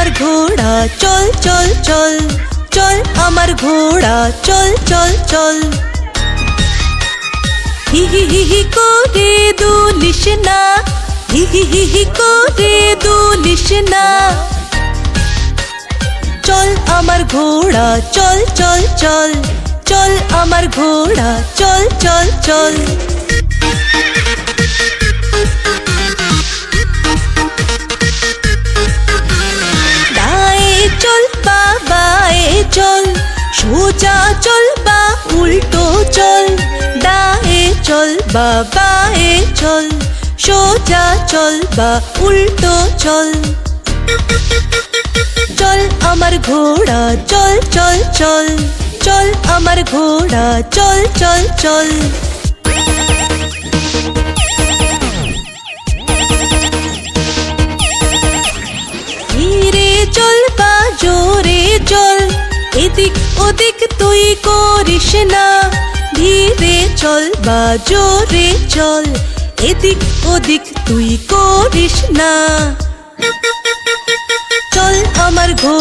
আমার ঘোড়া চল চল চল, চল আমার ঘোড়া চল চল চল। হি হি হি হি করে দুলিস না, হি হি হি হি করে দুলিস না। চল আমার ঘোড়া চল চল চল, চল আমার ঘোড়া চল চল চল। দায়ে চল বা বায়ে চল, সোজা চল বা উল্টো চল। দায়ে চল বা বায়ে চল, সোজা চল বা উল্টো চল। চল আমার ঘোড়া চল চল চল, চল আমার ঘোড়া চল চল চল। ধীরে চল বা জোরে চল, এদিক ওদিক তুই করিস না। ধীরে চল বা জোরে চল, এদিক ওদিক তুই করিস না। চল আমার ঘোড়া